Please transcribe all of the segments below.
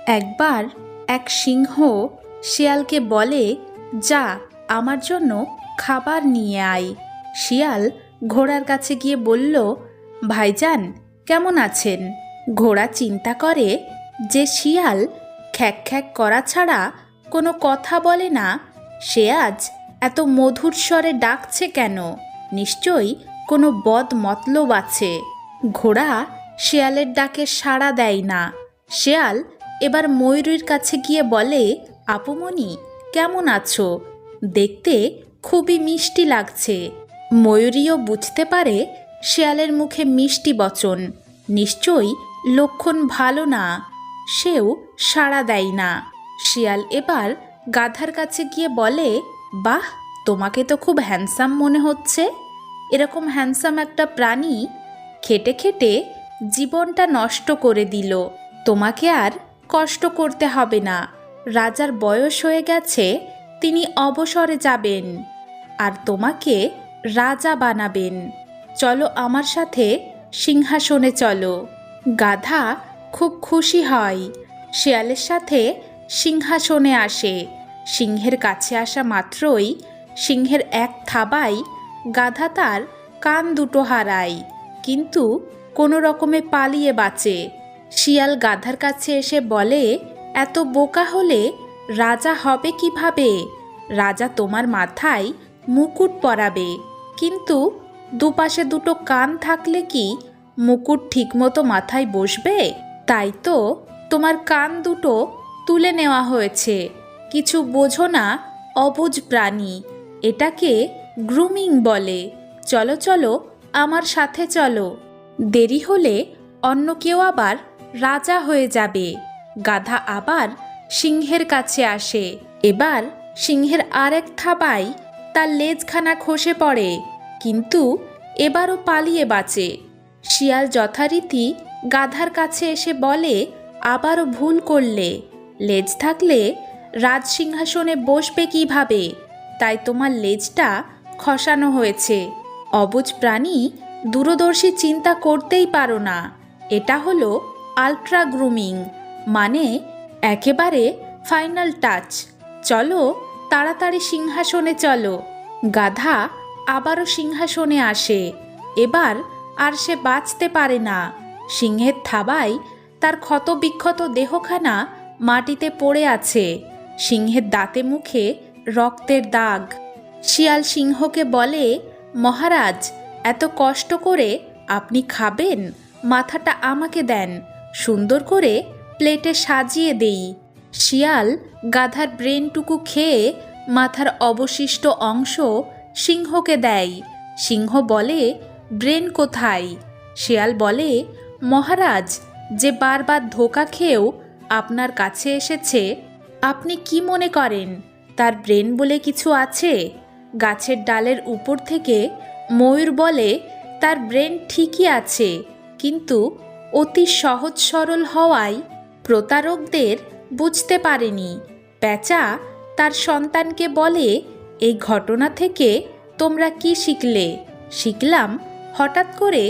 একবার এক সিংহ শিয়ালকে বলে, যা আমার জন্য খাবার নিয়ে আয়। শিয়াল ঘোড়ার কাছে গিয়ে বলল, ভাইজান কেমন আছেন? ঘোড়া চিন্তা করে যে শিয়াল খ্যাক খ্যাক করা ছাড়া কোনো কথা বলে না, সে আজ এত মধুর স্বরে ডাকছে কেন? নিশ্চয়ই কোনো বদ মতলব আছে। ঘোড়া শিয়ালের ডাকে সাড়া দেয় না। শিয়াল এবার ময়ূরীর কাছে গিয়ে বলে, আপুমণি কেমন আছো? দেখতে খুবই মিষ্টি লাগছে। ময়ূরীও বুঝতে পারে শিয়ালের মুখে মিষ্টি বচন নিশ্চয়ই লক্ষণ ভালো না। সেও সাড়া দেয় না। শিয়াল এবার গাধার কাছে গিয়ে বলে, বাহ, তোমাকে তো খুব হ্যান্ডসাম মনে হচ্ছে। এরকম হ্যান্ডসাম একটা প্রাণী খেটে খেটে জীবনটা নষ্ট করে দিল। তোমাকে আর কষ্ট করতে হবে না। রাজার বয়স হয়ে গেছে, তিনি অবসরে যাবেন আর তোমাকে রাজা বানাবেন। চলো আমার সাথে সিংহাসনে চলো। গাধা খুব খুশি হয়, শিয়ালের সাথে সিংহাসনে আসে। সিংহের কাছে আসা মাত্রই সিংহের এক থাবায় গাধা তার কান দুটো হারায়, কিন্তু কোনো রকমে পালিয়ে বাঁচে। শিয়াল গাধার কাছে এসে বলে, এত বোকা হলে রাজা হবে কিভাবে? রাজা তোমার মাথায় মুকুট পরাবে, কিন্তু দুপাশে দুটো কান থাকলে কি মুকুট ঠিকমতো মাথায় বসবে? তাই তো তোমার কান দুটো তুলে নেওয়া হয়েছে। কিছু বোঝো না, অবুঝ প্রাণী। এটাকে গ্রুমিং বলে। চলো চলো আমার সাথে চলো। দেরি হলে অন্য কেউ আবার রাজা হয়ে যাবে। গাধা আবার সিংহের কাছে আসে। এবার সিংহের আরেক থাবায় তার লেজখানা খসে পড়ে, কিন্তু এবারও পালিয়ে বাঁচে। শিয়াল যথারীতি গাধার কাছে এসে বলে, আবারও ভুল করলে। লেজ থাকলে রাজসিংহাসনে বসবে কিভাবে? তাই তোমার লেজটা খসানো হয়েছে। অবুঝ প্রাণী, দূরদর্শী চিন্তা করতেই পারো না। এটা হলো আলট্রা গ্রুমিং, মানে একেবারে ফাইনাল টাচ। চলো তাড়াতাড়ি সিংহাসনে চলো। গাধা আবারও সিংহাসনে আসে। এবার আর সে বাঁচতে পারে না। সিংহের থাবায় তার ক্ষতবিক্ষত দেহখানা মাটিতে পড়ে আছে। সিংহের দাঁতে মুখে রক্তের দাগ। শিয়াল সিংহকে বলে, মহারাজ, এত কষ্ট করে আপনি খাবেন, মাথাটা আমাকে দেন, সুন্দর করে প্লেটে সাজিয়ে দেই। শিয়াল গাধার ব্রেনটুকু খেয়ে মাথার অবশিষ্ট অংশ সিংহকে দেয়। সিংহ বলে, ব্রেন কোথায়? শিয়াল বলে, মহারাজ, যে বারবার ধোঁকা খেয়েও আপনার কাছে এসেছে, আপনি কি মনে করেন তার ব্রেন বলে কিছু আছে? গাছের ডালের উপর থেকে ময়ূর বলে, তার ব্রেন ঠিকই আছে, কিন্তু অতি সহজ সরল হওয়ায় প্রতারকদের বুঝতে পারেনি। পেঁচা তার সন্তানকে বলে, এই ঘটনা থেকে তোমরা কি শিখলে? শিখলাম, হঠাৎ করে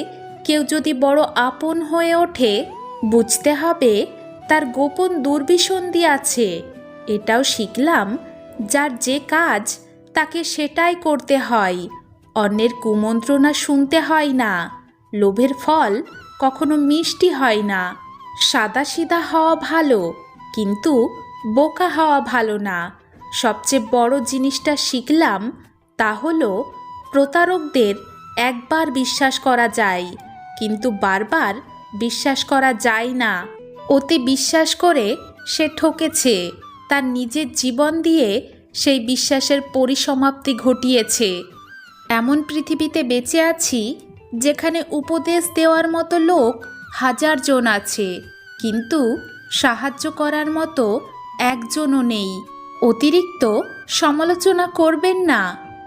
কেউ যদি বড় আপন হয়ে ওঠে, বুঝতে হবে তার গোপন দুর্বিসন্ধি আছে। এটাও শিখলাম, যার যে কাজ তাকে সেটাই করতে হয়। অন্যের কুমন্ত্রণা শুনতে হয় না। লোভের ফল কখনো মিষ্টি হয় না। সাদাসিধা হওয়া ভালো, কিন্তু বোকা হওয়া ভালো না। সবচেয়ে বড় জিনিসটা শিখলাম, তা হলো প্রতারকদের একবার বিশ্বাস করা যায়, কিন্তু বারবার বিশ্বাস করা যায় না। অতি বিশ্বাস করে সে ঠকেছে, তার নিজের জীবন দিয়ে সেই বিশ্বাসের পরিসমাপ্তি ঘটিয়েছে। এমন পৃথিবীতে বেঁচে আছি যেখানে উপদেশ দেওয়ার মতো লোক হাজার জন আছে, কিন্তু সাহায্য করার মতো একজনও নেই। অতিরিক্ত সমালোচনা করবেন না।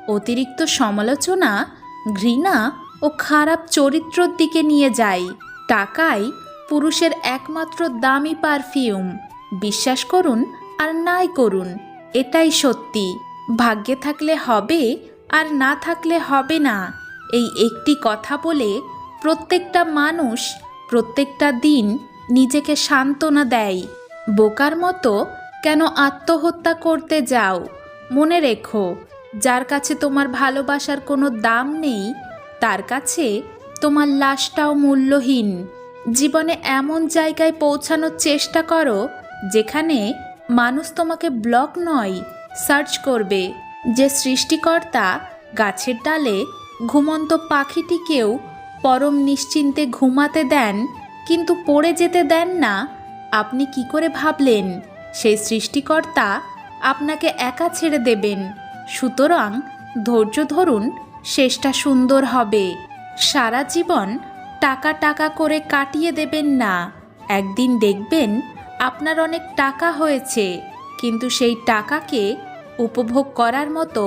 অতিরিক্ত সমালোচনা ঘৃণা ও খারাপ চরিত্রের দিকে নিয়ে যায়। টাকাই পুরুষের একমাত্র দামি পারফিউম। বিশ্বাস করুন আর নাই করুন, এটাই সত্যি। ভাগ্যে থাকলে হবে, আর না থাকলে হবে না, এই একটি কথা বলে প্রত্যেকটা মানুষ প্রত্যেকটা দিন নিজেকে সান্ত্বনা দেয়। বোকার মতো কেন আত্মহত্যা করতে যাও? মনে রেখো, যার কাছে তোমার ভালোবাসার কোনো দাম নেই তার কাছে তোমার লাশটাও মূল্যহীন। জীবনে এমন জায়গায় পৌঁছানোর চেষ্টা করো যেখানে মানুষ তোমাকে ব্লক নয়, সার্চ করবে। যে সৃষ্টিকর্তা গাছের ডালে ঘুমন্ত পাখিটিকেও পরম নিশ্চিন্তে ঘুমাতে দেন কিন্তু পড়ে যেতে দেন না, আপনি কি করে ভাবলেন সেই সৃষ্টিকর্তা আপনাকে একা ছেড়ে দেবেন? সুতরাং ধৈর্য ধরুন, শেষটা সুন্দর হবে। সারা জীবন টাকা টাকা করে কাটিয়ে দেবেন না। একদিন দেখবেন আপনার অনেক টাকা হয়েছে, কিন্তু সেই টাকাকে উপভোগ করার মতো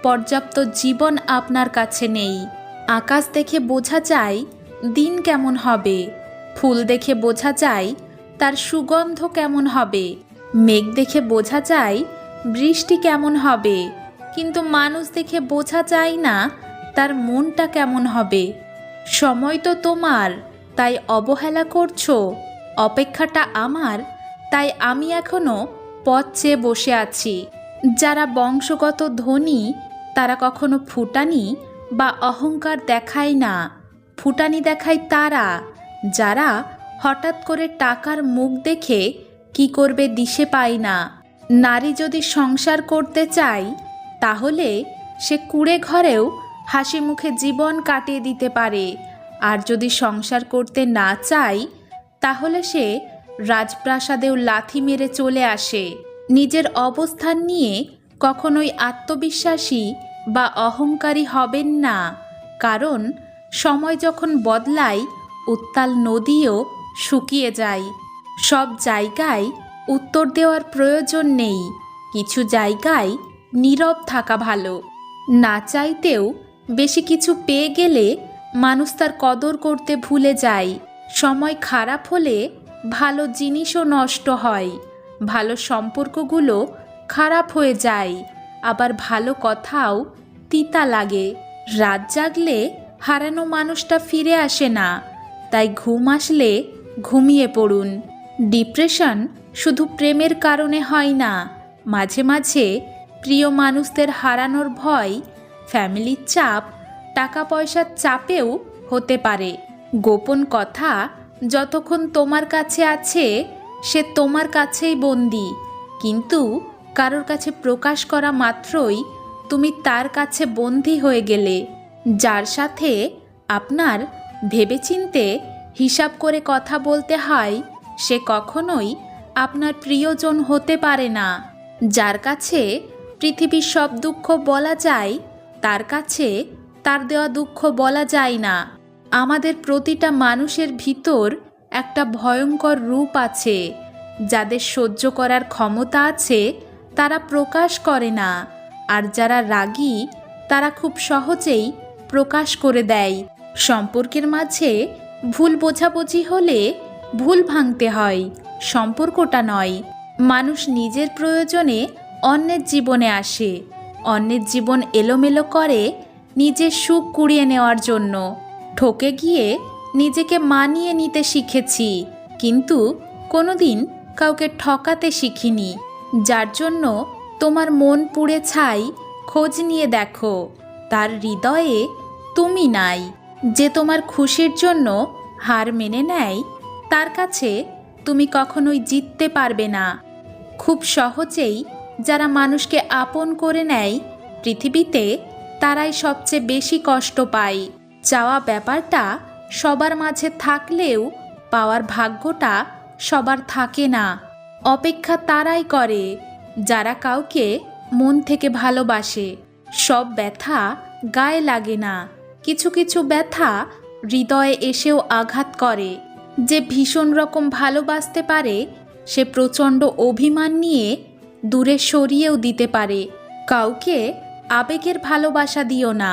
পর্যাপ্ত জীবন আপনার কাছে নেই। আকাশ দেখে বোঝা যায় দিন কেমন হবে, ফুল দেখে বোঝা যায় তার সুগন্ধ কেমন হবে, মেঘ দেখে বোঝা যায় বৃষ্টি কেমন হবে, কিন্তু মানুষ দেখে বোঝা যায় না তার মনটা কেমন হবে। সময় তো তোমার, তাই অবহেলা করছো। অপেক্ষাটা আমার, তাই আমি এখনো পথ চেয়ে বসে আছি। যারা বংশগত ধনী তারা কখনো ফুটানি বা অহংকার দেখায় না। ফুটানি দেখায় তারা যারা হঠাৎ করে টাকার মুখ দেখে কি করবে দিশে পায় না। নারী যদি সংসার করতে চায় তাহলে সে কুঁড়ে ঘরেও হাসি মুখে জীবন কাটিয়ে দিতে পারে, আর যদি সংসার করতে না চায় তাহলে সে রাজপ্রাসাদেও লাথি মেরে চলে আসে। নিজের অবস্থান নিয়ে কখনোই আত্মবিশ্বাসী বা অহংকারী হবেন না, কারণ সময় যখন বদলায় উত্তাল নদীও শুকিয়ে যায়। সব জায়গায় উত্তর দেওয়ার প্রয়োজন নেই, কিছু জায়গায় নীরব থাকা ভালো। না চাইতেও বেশি কিছু পেয়ে গেলে মানুষ তার কদর করতে ভুলে যায়। সময় খারাপ হলে ভালো জিনিসও নষ্ট হয়, ভালো সম্পর্কগুলো খারাপ হয়ে যায়, আবার ভালো কথাও তিতা লাগে। রাত জাগলে হারানো মানুষটা ফিরে আসে না, তাই ঘুম আসলে ঘুমিয়ে পড়ুন। ডিপ্রেশন শুধু প্রেমের কারণে হয় না, মাঝে মাঝে প্রিয় মানুষদের হারানোর ভয়, ফ্যামিলির চাপ, টাকা পয়সার চাপেও হতে পারে। গোপন কথা যতক্ষণ তোমার কাছে আছে সে তোমার কাছেই বন্দি, কিন্তু কারোর কাছে প্রকাশ করা মাত্রই তুমি তার কাছে বন্দি হয়ে গেলে। যার সাথে আপনার ভেবেচিন্তে হিসাব করে কথা বলতে হয় সে কখনোই আপনার প্রিয়জন হতে পারে না। যার কাছে পৃথিবীর সব দুঃখ বলা যায় তার কাছে তার দেওয়া দুঃখ বলা যায় না। আমাদের প্রতিটা মানুষের ভিতর একটা ভয়ঙ্কর রূপ আছে। যাদের সহ্য করার ক্ষমতা আছে তারা প্রকাশ করে না, আর যারা রাগী তারা খুব সহজেই প্রকাশ করে দেয়। সম্পর্কের মাঝে ভুল বোঝাবুঝি হলে ভুল ভাঙতে হয়, সম্পর্কটা নয়। মানুষ নিজের প্রয়োজনে অন্যের জীবনে আসে, অন্যের জীবন এলোমেলো করে নিজের সুখ কুড়িয়ে নেওয়ার জন্য। ঠকে গিয়ে নিজেকে মানিয়ে নিতে শিখেছি, কিন্তু কোনোদিন কাউকে ঠকাতে শিখিনি। যার জন্য তোমার মন পুড়ে ছাই, খোঁজ নিয়ে দেখো তার হৃদয়ে তুমি নাই। যে তোমার খুশির জন্য হার মেনে নেয় তার কাছে তুমি কখনোই জিততে পারবে না। খুব সহজেই যারা মানুষকে আপন করে নেয় পৃথিবীতে তারাই সবচেয়ে বেশি কষ্ট পায়। চাওয়া ব্যাপারটা সবার মাঝে থাকলেও পাওয়ার ভাগ্যটা সবার থাকে না। অপেক্ষা তারাই করে যারা কাউকে মন থেকে ভালোবাসে। সব ব্যথা গায়ে লাগে না, কিছু কিছু ব্যথা হৃদয়ে এসেও আঘাত করে। যে ভীষণ রকম ভালোবাসতে পারে সে প্রচণ্ড অভিমান নিয়ে দূরে সরিয়েও দিতে পারে। কাউকে আবেগের ভালোবাসা দিও না,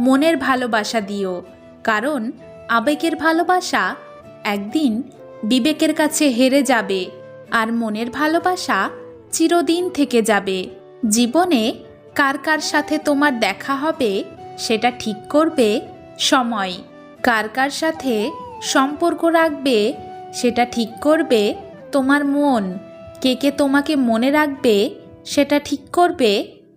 মনের ভালোবাসা দিও, কারণ আবেগের ভালোবাসা একদিন বিবেকের কাছে হেরে যাবে, আর মনের ভালোবাসা চিরদিন থেকে যাবে। জীবনে কার কার সাথে তোমার দেখা হবে সেটা ঠিক করবে সময়। কার কার সাথে সম্পর্ক রাখবে সেটা ঠিক করবে তোমার মন। কে কে তোমাকে মনে রাখবে সেটা ঠিক করবে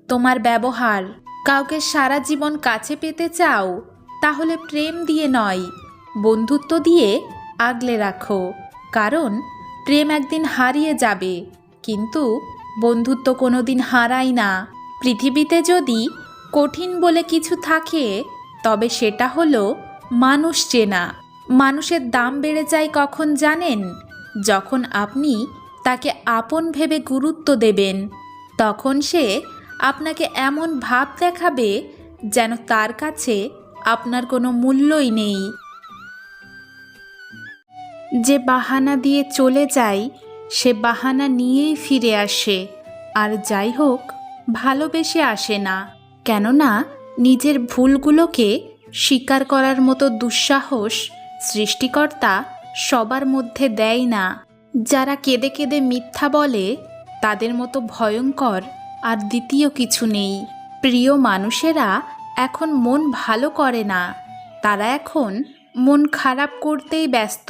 তোমার ব্যবহার। কাউকে সারা জীবন কাছে পেতে চাও, তাহলে প্রেম দিয়ে নয়, বন্ধুত্ব দিয়ে আগলে রাখো। কারণ প্রেম একদিন হারিয়ে যাবে, কিন্তু বন্ধুত্ব কোনোদিন হারায় না। পৃথিবীতে যদি কঠিন বলে কিছু থাকে, তবে সেটা হলো মানুষ চেনা। মানুষের দাম বেড়ে যায় কখন জানেন? যখন আপনি তাকে আপন ভেবে গুরুত্ব দেবেন, তখন সে আপনাকে এমন ভাব দেখাবে যেন তার কাছে আপনার কোনো মূল্যই নেই। যে বাহানা দিয়ে চলে যায় সে বাহানা নিয়েই ফিরে আসে, আর যাই হোক ভালোবেসে আসে না। কেননা নিজের ভুলগুলোকে স্বীকার করার মতো দুঃসাহস সৃষ্টিকর্তা সবার মধ্যে দেয় না। যারা কেঁদে কেঁদে মিথ্যা বলে, তাদের মতো ভয়ঙ্কর আর দ্বিতীয় কিছু নেই। প্রিয় মানুষেরা এখন মন ভালো করে না, তারা এখন মন খারাপ করতেই ব্যস্ত।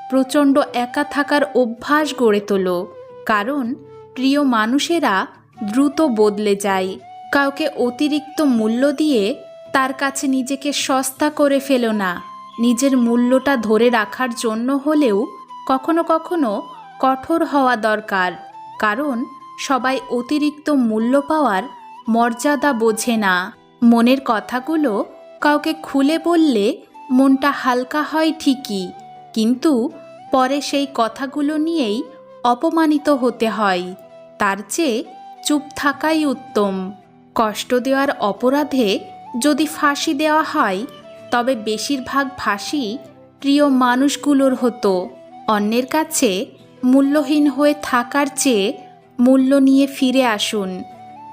প্রচণ্ড একা থাকার অভ্যাস গড়ে তোলো, কারণ প্রিয় মানুষেরা দ্রুত বদলে যায়। কাউকে অতিরিক্ত মূল্য দিয়ে তার কাছে নিজেকে সস্তা করে ফেলো না। নিজের মূল্যটা ধরে রাখার জন্য হলেও কখনো কখনো কঠোর হওয়া দরকার, কারণ সবাই অতিরিক্ত মূল্য পাওয়ার মর্যাদা বোঝে না। মনের কথাগুলো কাউকে খুলে বললে মনটা হালকা হয় ঠিকই, কিন্তু পরে সেই কথাগুলো নিয়েই অপমানিত হতে হয়। তার চেয়ে চুপ থাকাই উত্তম। কষ্ট দেওয়ার অপরাধে যদি ফাঁসি দেওয়া হয়, তবে বেশিরভাগ ফাঁসি প্রিয় মানুষগুলোর হতো। অন্যের কাছে মূল্যহীন হয়ে থাকার চেয়ে মূল্য নিয়ে ফিরে আসুন।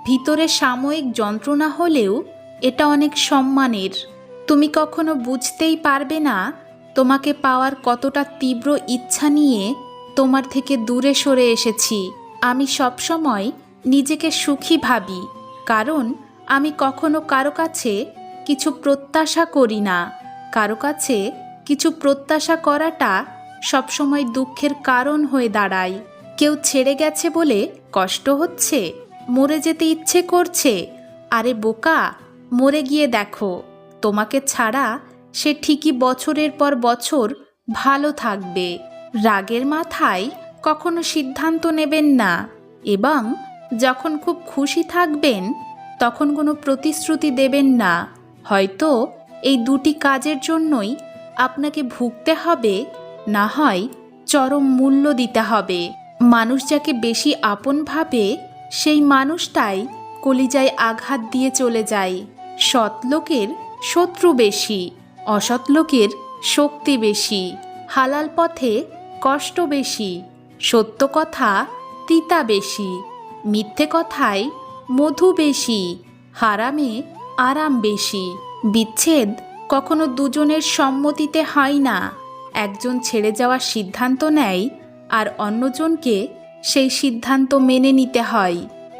ভিতরে সাময়িক যন্ত্রণা হলেও এটা অনেক সম্মানের। তুমি কখনো বুঝতেই পারবে না তোমাকে পাওয়ার কতটা তীব্র ইচ্ছা নিয়ে তোমার থেকে দূরে সরে এসেছি। আমি সবসময় নিজেকে সুখী ভাবি, কারণ আমি কখনো কারো কাছে কিছু প্রত্যাশা করি না। কারো কাছে কিছু প্রত্যাশা করাটা সবসময় দুঃখের কারণ হয়ে দাঁড়ায়। কেউ ছেড়ে গেছে বলে কষ্ট হচ্ছে, মরে যেতে ইচ্ছে করছে। আরে বোকা, মরে গিয়ে দেখো, তোমাকে ছাড়া সে ঠিকই বছরের পর বছর ভালো থাকবে। রাগের মাথায় কখনো সিদ্ধান্ত নেবেন না, এবং যখন খুব খুশি থাকবেন তখন কোনো প্রতিশ্রুতি দেবেন না। হয়তো এই দুটি কাজের জন্যই আপনাকে ভুগতে হবে, না হয় চরম মূল্য দিতে হবে। মানুষ যাকে বেশি আপন ভাবে, সেই মানুষটাই কলিজায় আঘাত দিয়ে চলে যায়। সৎ লোকের শত্রু বেশি, অসৎ লোকের শক্তি বেশি। হালাল পথে কষ্ট বেশি, সত্য কথা তিতা বেশি। মিথ্যে কথায় মধু বেশি, হারামে আরাম বেশি। বিচ্ছেদ কখনো দুজনের সম্মতিতে হয় না। একজন ছেড়ে যাওয়ার সিদ্ধান্ত নেয়, আর অন্যজনকে সেই সিদ্ধান্ত মেনে নিতে হয়।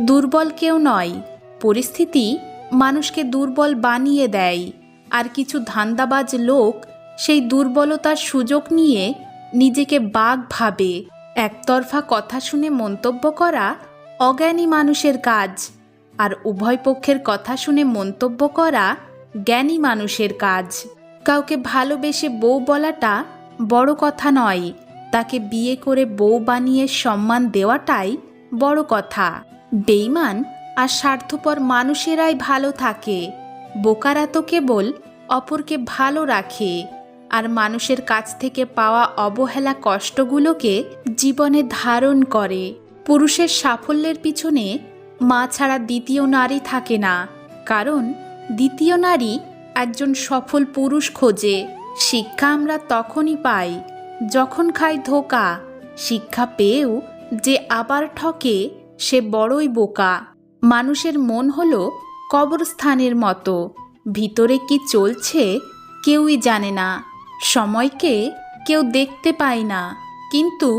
দুর্বল কেউ নয়, পরিস্থিতি মানুষকে দুর্বল বানিয়ে দেয়। আর কিছু ধান্দাবাজ লোক সেই দুর্বলতার সুযোগ নিয়ে নিজেকে বাঘ ভাবে। একতরফা কথা শুনে মন্তব্য করা অজ্ঞানী মানুষের কাজ, আর উভয় পক্ষের কথা শুনে মন্তব্য করা জ্ঞানী মানুষের কাজ। কাউকে ভালোবেসে বউ বলাটা বড় কথা নয়, তাকে বিয়ে করে বউ বানিয়ে সম্মান দেওয়াটাই বড় কথা। বেঈমান আর স্বার্থপর মানুষেরাই ভালো থাকে। বোকারা তো কেবল অপরকে ভালো রাখে, আর মানুষের কাছ থেকে পাওয়া অবহেলা কষ্টগুলোকে জীবনে ধারণ করে। পুরুষের সাফল্যের পিছনে মা ছাড়া দ্বিতীয় নারী থাকে না, কারণ দ্বিতীয় নারী একজন সফল পুরুষ খোঁজে। শিক্ষা আমরা তখনই পাই যখন খাই ধোঁকা। শিক্ষা পেয়েও যে আবার ঠকে, সে বড়ই বোকা। মানুষের মন হলো কবরস্থানের মতো, ভিতরে কি চলছে কেউই জানে না। সময়কে কেউ দেখতে পায় না, কিন্তু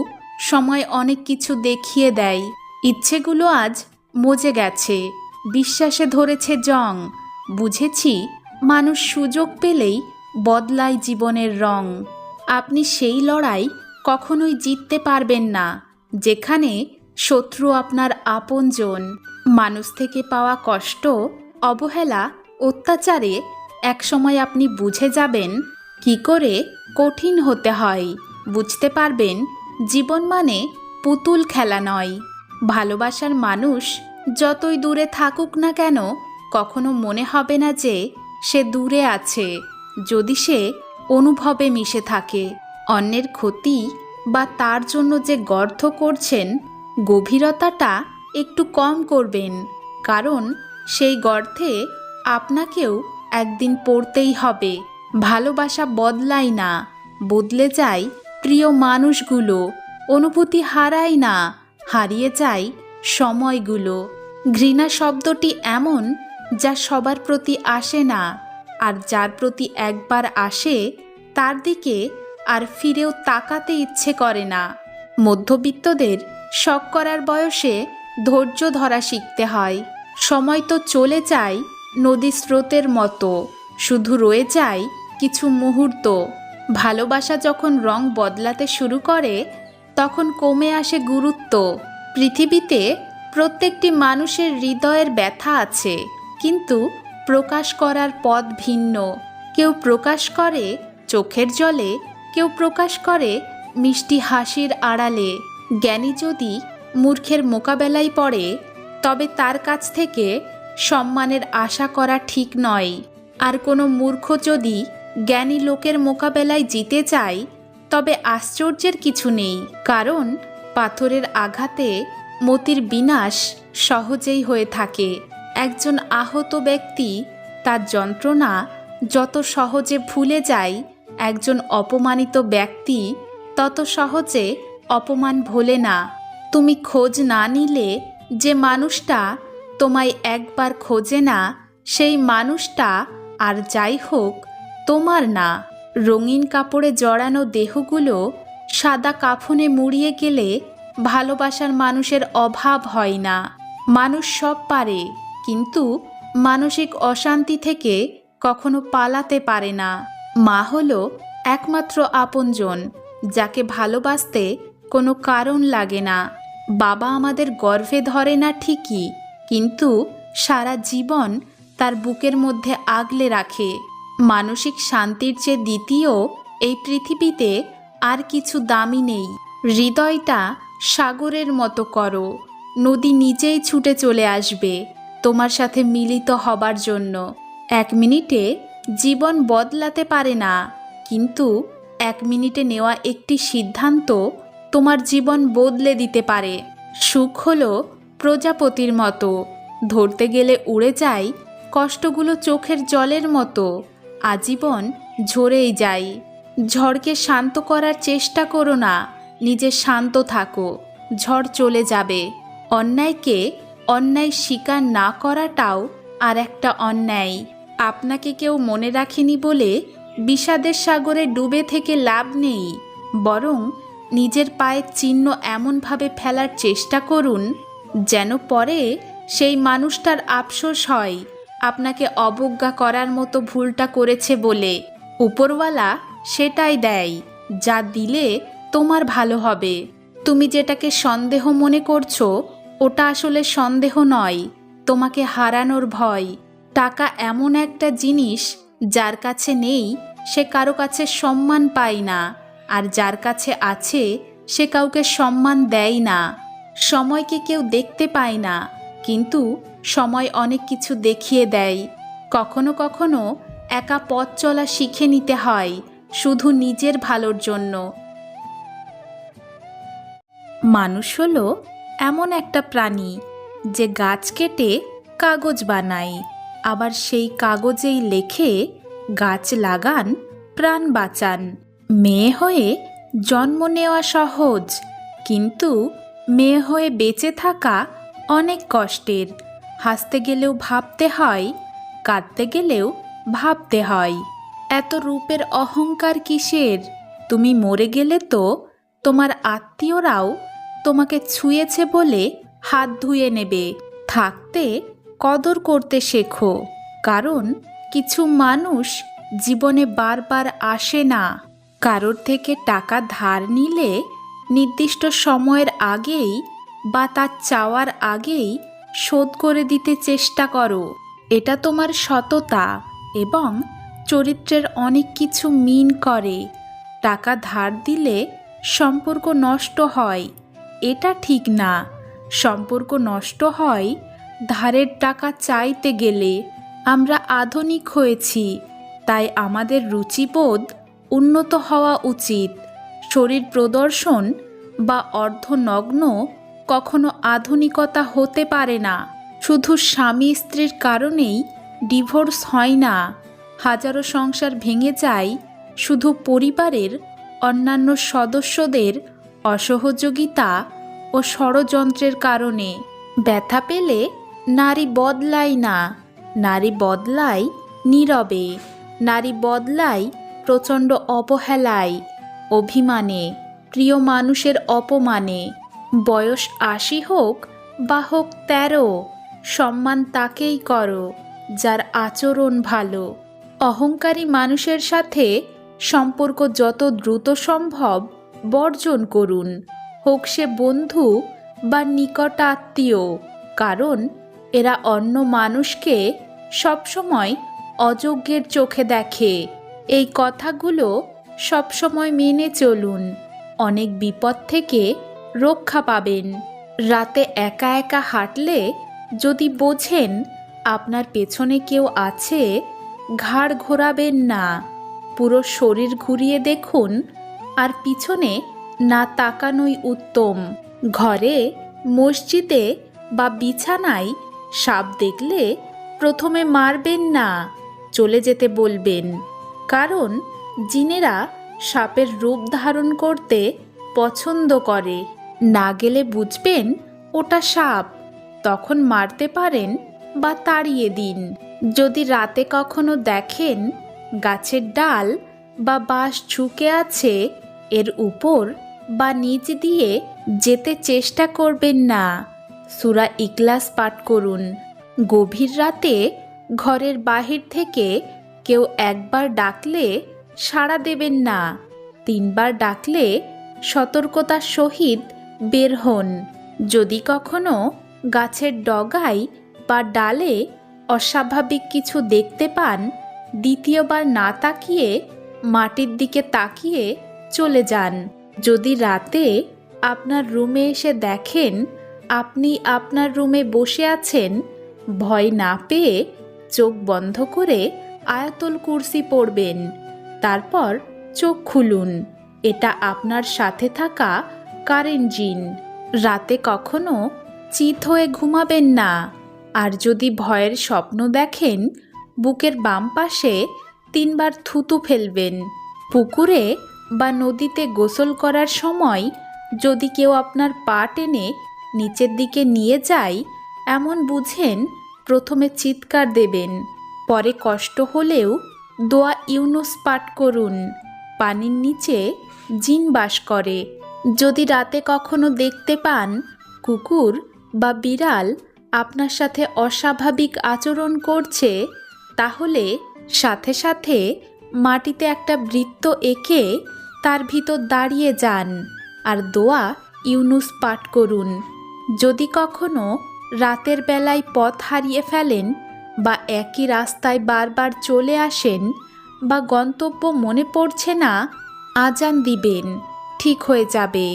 সময় অনেক কিছু দেখিয়ে দেয়। ইচ্ছেগুলো আজ মজে গেছে, বিশ্বাসে ধরেছে জং। বুঝেছি মানুষ সুযোগ পেলেই বদলায় জীবনের রং। আপনি সেই লড়াই কখনোই জিততে পারবেন না যেখানে শত্রু আপনার আপনজন। মানুষ থেকে পাওয়া কষ্ট, অবহেলা, অত্যাচারে একসময় আপনি বুঝে যাবেন কি করে কঠিন হতে হয়। বুঝতে পারবেন জীবন মানে পুতুল খেলা নয়। ভালোবাসার মানুষ যতই দূরে থাকুক না কেন, কখনো মনে হবে না যে সে দূরে আছে, যদি সে অনুভবে মিশে থাকে। অন্যের ক্ষতি বা তার জন্য যে গর্ত করছেন, গভীরতাটা একটু কম করবেন, কারণ সেই গর্তে আপনাকেও একদিন পড়তেই হবে। ভালোবাসা বদলায় না, বদলে যায় প্রিয় মানুষগুলো। অনুভূতি হারায় না, হারিয়ে যায় সময়গুলো। ঘৃণা শব্দটি এমন যা সবার প্রতি আসে না, আর যার প্রতি একবার আসে তার দিকে আর ফিরেও তাকাতে ইচ্ছে করে না। মধ্যবিত্তদের শখ করার বয়সে ধৈর্য ধরা শিখতে হয়। সময় তো চলে যায় নদী স্রোতের মতো, শুধু রয়ে যায় কিছু মুহূর্ত। ভালোবাসা যখন রং বদলাতে শুরু করে, তখন কমে আসে গুরুত্ব। পৃথিবীতে প্রত্যেকটি মানুষের হৃদয়ের ব্যথা আছে, কিন্তু প্রকাশ করার পথ ভিন্ন। কেউ প্রকাশ করে চোখের জলে, কেউ প্রকাশ করে মিষ্টি হাসির আড়ালে। জ্ঞানী যদি মূর্খের মোকাবেলায় পড়ে, তবে তার কাছ থেকে সম্মানের আশা করা ঠিক নয়। আর কোনো মূর্খ যদি জ্ঞানী লোকের মোকাবেলায় জিতে চায়, তবে আশ্চর্যের কিছু নেই, কারণ পাথরের আঘাতে মতির বিনাশ সহজেই হয়ে থাকে। একজন আহত ব্যক্তি তার যন্ত্রণা যত সহজে ভুলে যায়, একজন অপমানিত ব্যক্তি তত সহজে অপমান ভোলে না। তুমি খোঁজ না নিলে যে মানুষটা তোমায় একবার খোঁজে না, সেই মানুষটা আর যাই হোক তোমার না। রঙিন কাপড়ে জড়ানো দেহগুলো সাদা কাফনে মুড়িয়ে গেলে ভালোবাসার মানুষের অভাব হয় না। মানুষ সব পারে, কিন্তু মানসিক অশান্তি থেকে কখনো পালাতে পারে না। মা হলো একমাত্র আপনজন, যাকে ভালোবাসতে কোনো কারণ লাগে না। বাবা আমাদের গর্ভে ধরে না ঠিকই, কিন্তু সারা জীবন তার বুকের মধ্যে আগলে রাখে। মানসিক শান্তির চেয়ে দ্বিতীয় এই পৃথিবীতে আর কিছু দামি নেই। হৃদয়টা সাগরের মতো করো, নদী নিজেই ছুটে চলে আসবে তোমার সাথে মিলিত হবার জন্য। 1 মিনিটে জীবন বদলাতে পারে না, কিন্তু 1 মিনিটে নেওয়া একটি সিদ্ধান্ত তোমার জীবন বদলে দিতে পারে। সুখ হলো প্রজাপতির মতো, ধরতে গেলে উড়ে যায়, কষ্টগুলো চোখের জলের মতো আজীবন ঝরেই যায়। ঝড়কে শান্ত করার চেষ্টা করো না, নিজে শান্ত থাকো, ঝড় চলে যাবে। অন্যায়কে অন্যায় স্বীকার না করাটাও আর একটা অন্যায়। আপনাকে কেউ মনে রাখেনি বলে বিষাদের সাগরে ডুবে থেকে লাভ নেই, বরং নিজের পায়ের চিহ্ন এমনভাবে ফেলার চেষ্টা করুন যেন পরে সেই মানুষটার আফসোস হয় আপনাকে অবজ্ঞা করার মতো ভুলটা করেছে বলে। উপরওয়ালা সেটাই দেয় যা দিলে তোমার ভালো হবে। তুমি যেটাকে সন্দেহ মনে করছো, ওটা আসলে সন্দেহ নয়, তোমাকে হারানোর ভয়। টাকা এমন একটা জিনিস যার কাছে নেই সে কারো কাছে সম্মান পায় না, আর যার কাছে আছে সে কাউকে সম্মান দেয় না। সময়কে কেউ দেখতে পায় না, কিন্তু সময় অনেক কিছু দেখিয়ে দেয়। কখনো কখনো একা পথ চলা শিখে নিতে হয়, শুধু নিজের ভালোর জন্য। মানুষ হলো এমন একটা প্রাণী যে গাছ কেটে কাগজ বানায়, আবার সেই কাগজেই লেখে গাছ লাগান, প্রাণ বাঁচান। মেয়ে হয়ে জন্ম নেওয়া সহজ, কিন্তু মেয়ে হয়ে বেঁচে থাকা অনেক কষ্টের। হাসতে গেলেও ভাবতে হয়, কাঁদতে গেলেও ভাবতে হয়। এত রূপের অহংকার কিসের? তুমি মরে গেলে তো তোমার আত্মীয়রাও তোমাকে ছুঁয়েছে বলে হাত ধুয়ে নেবে। থাকতে কদর করতে শেখো, কারণ কিছু মানুষ জীবনে বারবার আসে না। কারোর থেকে টাকা ধার নিলে নির্দিষ্ট সময়ের আগেই বা তার চাওয়ার আগেই শোধ করে দিতে চেষ্টা করো। এটা তোমার সততা এবং চরিত্রের অনেক কিছু মিন করে। টাকা ধার দিলে সম্পর্ক নষ্ট হয়, এটা ঠিক না। সম্পর্ক নষ্ট হয় ধারের টাকা চাইতে গেলে। আমরা আধুনিক হয়েছি, তাই আমাদের রুচিবোধ উন্নত হওয়া উচিত। শরীর প্রদর্শন বা অর্ধনগ্ন কখনো আধুনিকতা হতে পারে না। শুধু স্বামী স্ত্রীর কারণেই ডিভোর্স হয় না। হাজারো সংসার ভেঙে যায় শুধু পরিবারের অন্যান্য সদস্যদের অসহযোগিতা ও ষড়যন্ত্রের কারণে। ব্যথা পেলে নারী বদলায় না, নারী বদলায় নীরবে। নারী বদলায় প্রচণ্ড অবহেলায়, অভিমানে, প্রিয় মানুষের অপমানে। বয়স ৮০ হোক বা হোক ১৩, সম্মান তাকেই করো যার আচরণ ভালো। অহংকারী মানুষের সাথে সম্পর্ক যত দ্রুত সম্ভব বর্জন করুন, হোক সে বন্ধু বা নিকট আত্মীয়, কারণ এরা অন্য মানুষকে সবসময় অযোগ্যের চোখে দেখে। এই কথাগুলো সবসময় মেনে চলুন, অনেক বিপদ থেকে রক্ষা পাবেন। রাতে একা একা হাঁটলে যদি বোঝেন আপনার পেছনে কেউ আছে, ঘাড় ঘোরাবেন না, পুরো শরীর ঘুরিয়ে দেখুন, আর পিছনে না তাকানোই উত্তম। ঘরে, মসজিদে বা বিছানায় সাপ দেখলে প্রথমে মারবেন না, চলে যেতে বলবেন। কারণ জিনেরা সাপের রূপ ধারণ করতে পছন্দ করে। না গেলে বুঝবেন ওটা সাপ, তখন মারতে পারেন বা তাড়িয়ে দিন। যদি রাতে কখনো দেখেন গাছের ডাল বা বাঁশ ঝুঁকে আছে, এর উপর বা নিচ দিয়ে যেতে চেষ্টা করবেন না। সূরা ইখলাস পাঠ করুন। গভীর রাতে ঘরের বাহির থেকে কেউ একবার ডাকলে সাড়া দেবেন না, ৩ বার ডাকলে সতর্কতার সহিত বের হন। যদি কখনো গাছের ডগায় বা ডালে অস্বাভাবিক কিছু দেখতে পান, দ্বিতীয়বার না তাকিয়ে মাটির দিকে তাকিয়ে চলে যান। যদি রাতে আপনার রুমে এসে দেখেন আপনি আপনার রুমে বসে আছেন, ভয় না পেয়ে চোখ বন্ধ করে আয়াতুল কুরসি পড়বেন, তারপর চোখ খুলুন। এটা আপনার সাথে থাকা কারেন্ট জিন। রাতে কখনো চিত হয়ে ঘুমাবেন না। আর যদি ভয়ের স্বপ্ন দেখেন, বুকের বাম পাশে ৩ বার থুতু ফেলবেন। পুকুরে বা নদীতে গোসল করার সময় যদি কেউ আপনার পা টেনে নিচের দিকে নিয়ে যায়, এমন বুঝেন প্রথমে চিৎকার দেবেন, পরে কষ্ট হলেও দোয়া ইউনুস পাঠ করুন। পানির নিচে জিন বাস করে। যদি রাতে কখনো দেখতে পান কুকুর বা বিড়াল আপনার সাথে অস্বাভাবিক আচরণ করছে, তাহলে সাথে সাথে মাটিতে একটা বৃত্ত এঁকে তার ভিতর দাঁড়িয়ে যান আর দোয়া ইউনুস পাঠ করুন। যদি কখনো রাতের বেলায় পথ হারিয়ে ফেলেন বা একই রাস্তায় বারবার চলে আসেন বা গন্তব্য মনে পড়ছে না, আজান দিবেন, ঠিক হয়ে যাবে।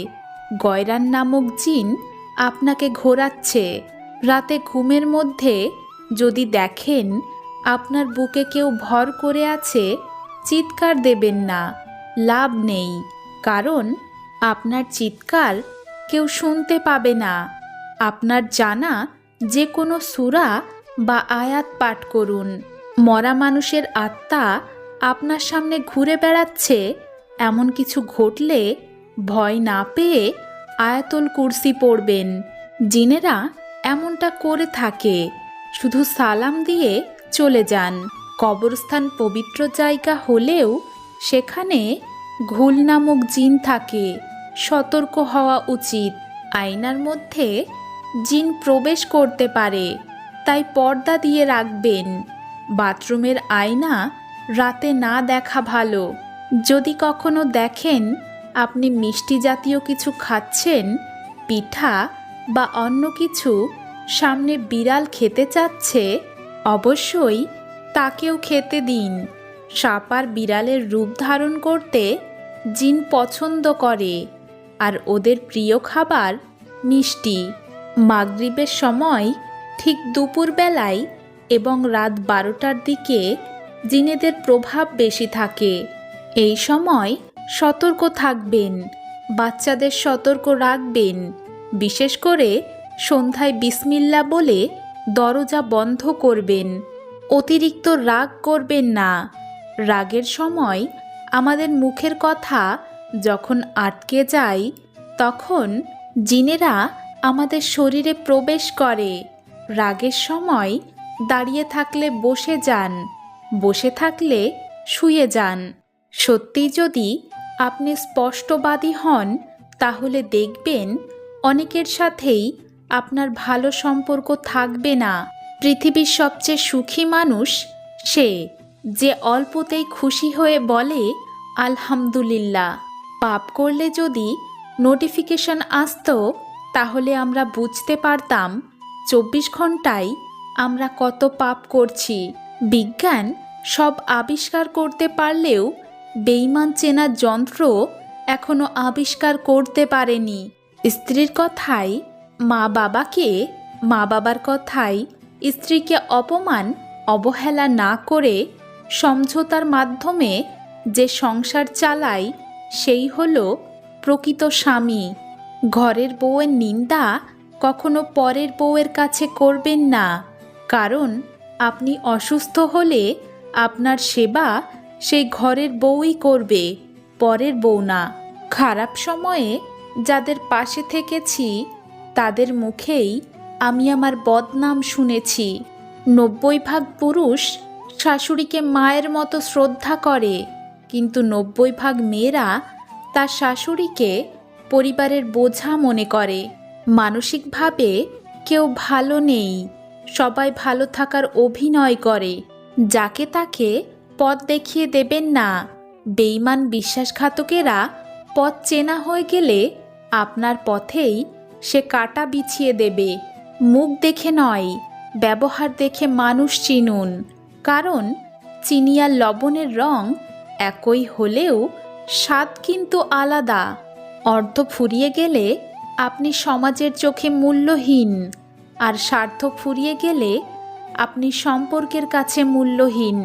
গয়রান নামক জিন আপনাকে ঘোরাচ্ছে। রাতে ঘুমের মধ্যে যদি দেখেন আপনার বুকে কেউ ভর করে আছে, চিৎকার দেবেন না, লাভ নেই, কারণ আপনার চিৎকার কেউ শুনতে পাবে না। আপনার জানা যে কোনো সূরা বা আয়াত পাঠ করুন। মরা মানুষের আত্মা আপনার সামনে ঘুরে বেড়াচ্ছে, এমন কিছু ঘটলে ভয় না পেয়ে আয়াতুল কুরসি পড়বেন। জিনেরা এমনটা করে থাকে, শুধু সালাম দিয়ে চলে যান। কবরস্থান পবিত্র জায়গা হলেও সেখানে ঘুল নামক জিন থাকে, সতর্ক হওয়া উচিত। আয়নার মধ্যে জিন প্রবেশ করতে পারে, তাই পর্দা দিয়ে রাখবেন। বাথরুমের আয়না রাতে না দেখা ভালো। যদি কখনো দেখেন আপনি মিষ্টি জাতীয় কিছু খাচ্ছেন, পিঠা বা অন্য কিছু সামনে বিড়াল খেতে চাচ্ছে, অবশ্যই তাকেও খেতে দিন। সাপ আর বিড়ালের রূপ ধারণ করতে জিন পছন্দ করে, আর ওদের প্রিয় খাবার মিষ্টি। মাগরিবের সময় ঠিক দুপুরবেলায় এবং রাত 12টার দিকে জিনেদের প্রভাব বেশি থাকে। এই সময় সতর্ক থাকবেন, বাচ্চাদের সতর্ক রাখবেন। বিশেষ করে সন্ধ্যায় বিসমিল্লাহ বলে দরজা বন্ধ করবেন। অতিরিক্ত রাগ করবেন না। রাগের সময় আমাদের মুখের কথা যখন আটকে যায়, তখন জিনেরা আমাদের শরীরে প্রবেশ করে। রাগের সময় দাঁড়িয়ে থাকলে বসে যান, বসে থাকলে শুয়ে যান। সত্যি যদি আপনি স্পষ্টবাদী হন, তাহলে দেখবেন অনেকের সাথেই আপনার ভালো সম্পর্ক থাকবে না। পৃথিবীর সবচেয়ে সুখী মানুষ সে, যে অল্পতেই খুশি হয়ে বলে আলহামদুলিল্লাহ। পাপ করলে যদি নোটিফিকেশন আসতো, তাহলে আমরা বুঝতে পারতাম 24 ঘন্টায় আমরা কত পাপ করছি। বিজ্ঞান সব আবিষ্কার করতে পারলেও বেঈমান চেনার যন্ত্র এখনো আবিষ্কার করতে পারেনি। স্ত্রীর কথায় মা বাবাকে, মা বাবার কথায় স্ত্রীকে অপমান অবহেলা না করে সমঝোতার মাধ্যমে যে সংসার চালায়, সেই হলো প্রকৃত স্বামী। ঘরের বউয়ের নিন্দা কখনো পরের বউয়ের কাছে করবেন না, কারণ আপনি অসুস্থ হলে আপনার সেবা সেই ঘরের বউই করবে, পরের বউ না। খারাপ সময়ে যাদের পাশে থেকেছি তাদের মুখেই আমি আমার বদনাম শুনেছি। 90% পুরুষ শাশুড়িকে মায়ের মতো শ্রদ্ধা করে, কিন্তু 90% মেয়েরা তার শাশুড়িকে পরিবারের বোঝা মনে করে। মানসিকভাবে কেউ ভালো নেই, সবাই ভালো থাকার অভিনয় করে। যাকে তাকে পথ দেখিয়ে দেবেন না। বেঈমান বিশ্বাসঘাতকেরা পথ চেনা হয়ে গেলে আপনার পথেই সে কাঁটা বিছিয়ে দেবে। মুখ দেখে নয়, ব্যবহার দেখে মানুষ চিনুন, কারণ চিনি আর লবণের রং একই হলেও স্বাদ কিন্তু আলাদা। অর্থ ফুরিয়ে গেলে আপনি সমাজের চোখে মূল্যহীন, আর স্বার্থ ফুরিয়ে গেলে আপনি সম্পর্কের কাছে মূল্যহীন।